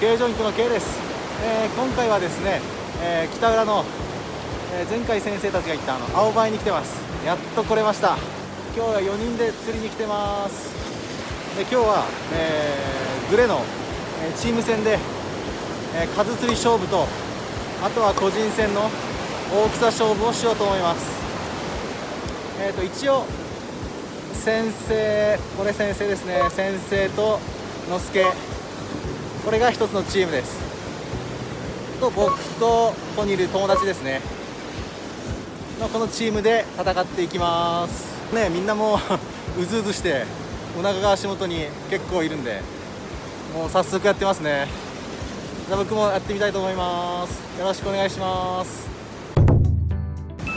Kジョイントの K です。今回はですね、北浦の、前回先生たちが行った青バイに来てます。やっと来れました。今日は4人で釣りに来てます。で今日は、グレの、チーム戦で、数釣り勝負と、あとは個人戦の大きさ勝負をしようと思います。一応先生、これ先生ですね、先生とのすけ、これが一つのチームです。と僕とここにいる友達ですねのこのチームで戦っていきますね。みんなもううずうずしてお腹が足元に結構いるんで、もう早速やってますね。じゃあ僕もやってみたいと思います。よろしくお願いします。た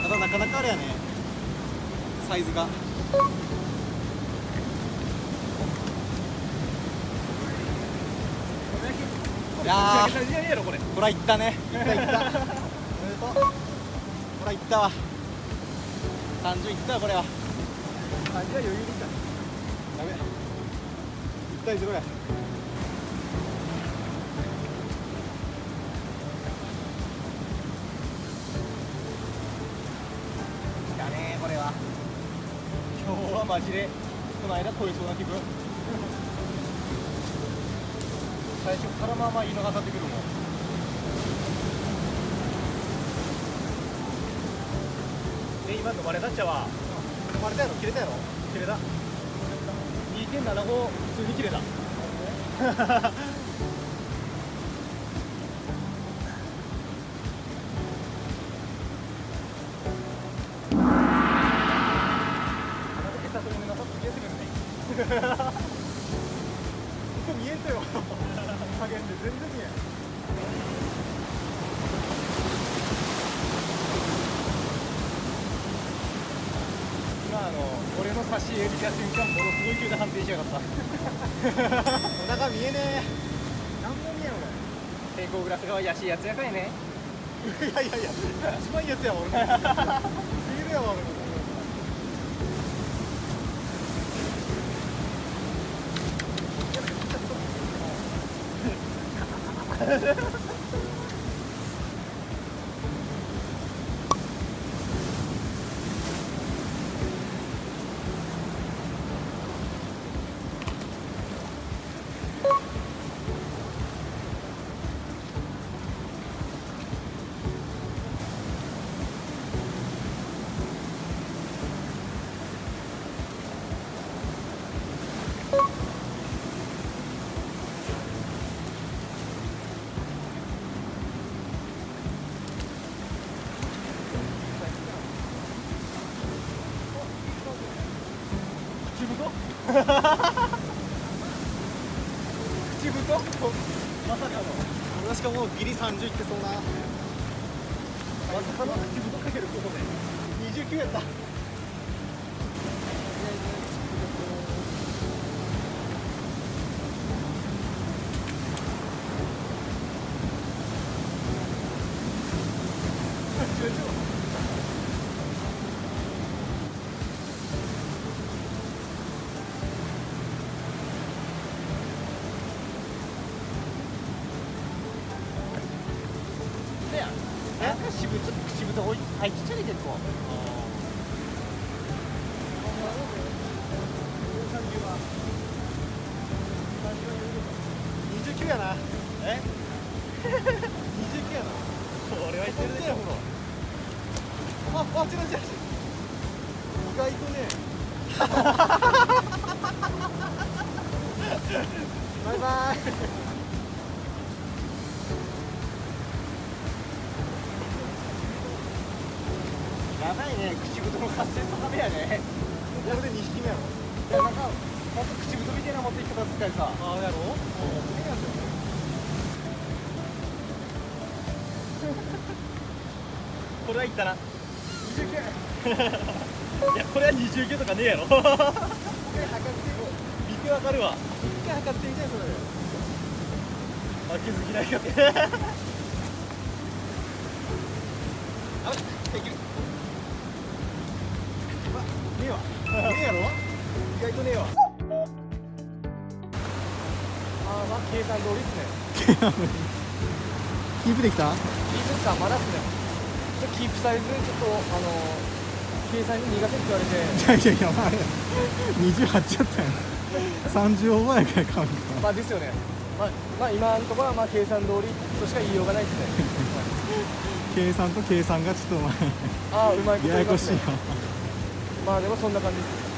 だなかなかあれやね、サイズがいやー、こらいったね、いったおめでとう。こらいったわ、30いったわ。これは30は余裕でいった。ダメ、いったいぞこれ。だねこれは。今日はマジでこの間超えそうな気分。最初からまあまあいいのが当たってくるもん。で今の割れたっちゃは割れたやろ、切れたやろ。切れた 2.75 普通に切れた見えんとよ加減で全然見えん。今俺の差し入れ見た瞬間ものすごい急で判定しやがったお腹見えねえ。何も見えん俺。蛍光グラスが怪しいやつやかいね。いやいやいや、一番いいやつやわ俺の。ビールやわ俺の。口太口太まさかの俺しかもうギリ30いってそうな。まさかの口太かけることで29やった。なんか口太多い入っちゃね結構。29やな。え29やな。これは言ってるでしょ。あ、違う。意外とね。バイバイ。やばいね、口太の合戦のためやね。これで2匹目やろ。いやなんかほんと口太みたいな持ってき方すっかりさ。ああやろ。これはいったな。29いやこれは29とかねえやろ一回測って見てわかるわ。一回測ってみてそれで。負けず嫌いかってあれ、できる。ねえわ。ねえやろ。意外とねえわ。あまあ計算通りですね。キープできた？キープですか、まだっすね。キープサイズちょっと計算に逃がせって言われて。いやまあ28やったよ。30オーバーやから買うんか。まあですよね。まあ今のところはまあ計算通りとしか言いようがないですね。計算と計算がちょっとお前ああ、うまいことや言いますね。やこしいよ。まあでもそんな感じです。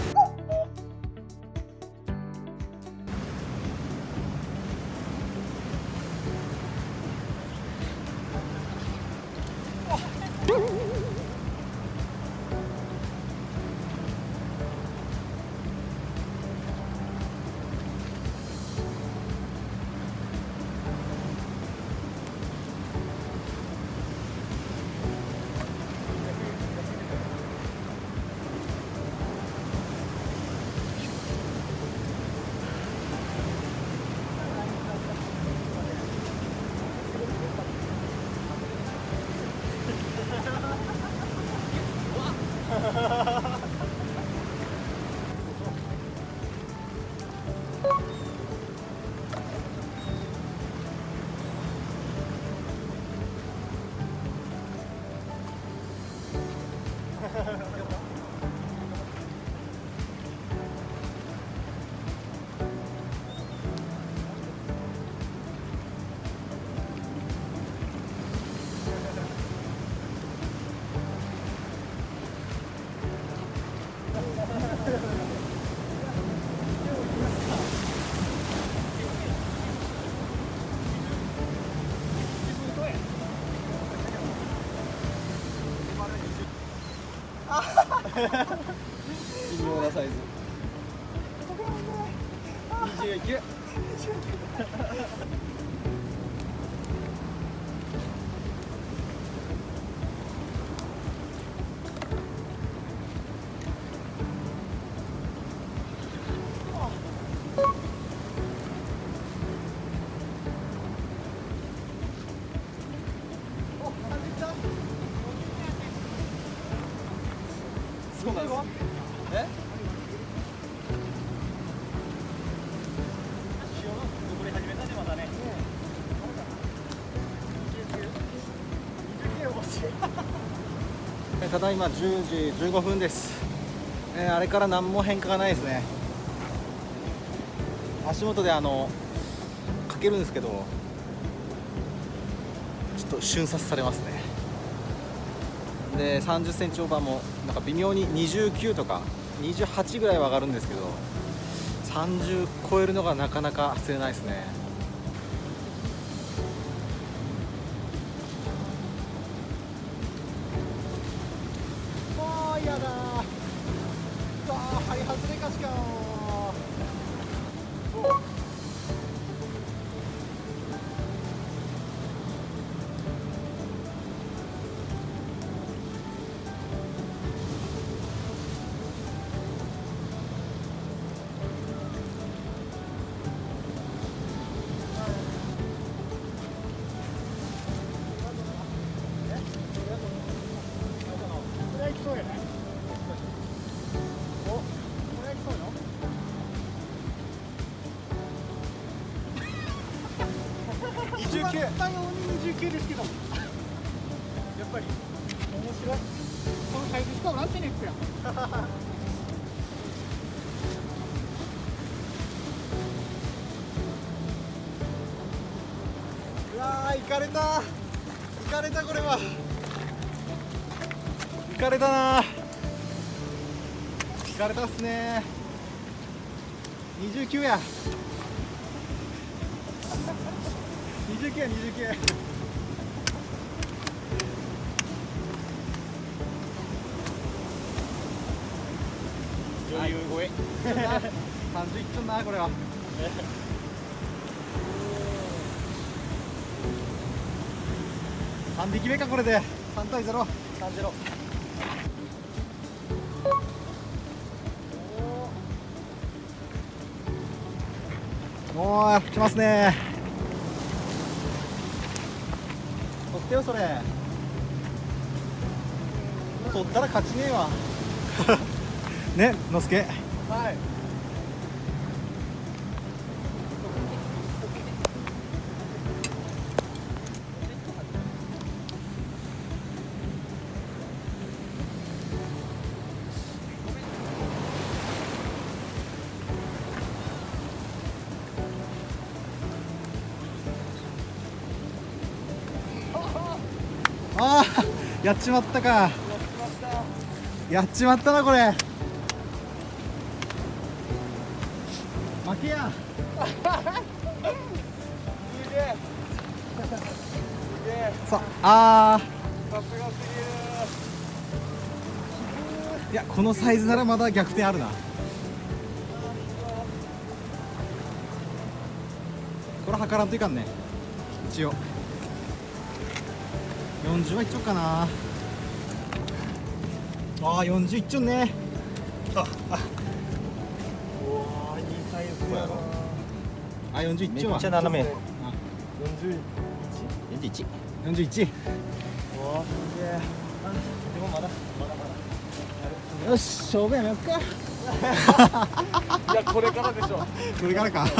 微妙なサイズ。29。そうなんです。え？登り始めたねまだね。ただいま10時15分です。あれから何も変化がないですね。足元でかけるんですけど、ちょっと瞬殺されますね。で30センチオーバーもなんか微妙に29とか28ぐらいは上がるんですけど、30超えるのがなかなか釣れないですね。もうやだー。はい外れかしかそうやね。お、これはいきそうよ。29。絶対鬼29ですけど。やっぱり面白い。このサイズしかおらんてねっや。うわー、行かれた。行かれたこれは。行かれたな。行かれたっすね。29や。29や29。余裕超え。30いっちょんなこれは。3匹目かこれで。3対0。3-0。もう来ますね。取ってよそれ。取ったら勝ちねえわ。ね、のすけ。はい。あー、やっちまったか。やっちまったなこれ。負けや。すげえすげえ、さあさすがすいや、このサイズならまだ逆転あるな。これ測らんといかんね。一応40はいっちゃおうかな。ああ、40いっちょんね。うわー、いいサイズやな。あ、40いっちょうわ。めっちゃ斜め。 41。 41。 41。うわー、すげえ。でもまだよし、勝負やめよっか。いや、これからでしょ。はこれからか。い。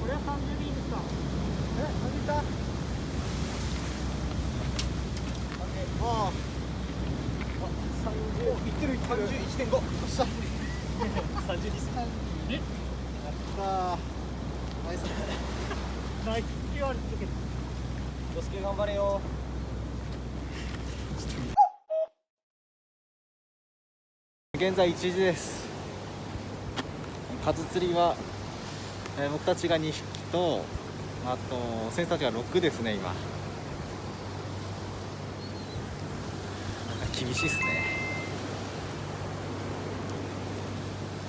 これは30でいいですか。30いった。あ30いってるいってる。31.5。あ、よっしゃ。 32です。やったー。ナイス。ナイス。ドスケ頑張れよ。現在1時です。数釣りは、僕たちが2匹と、あと先生たちが6ですね。今なんか厳しいですね。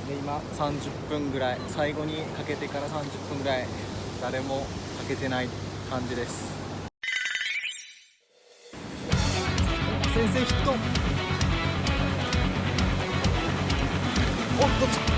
で今30分ぐらい、最後にかけてから30分ぐらい誰もかけてない感じです。先生ヒット。おっと。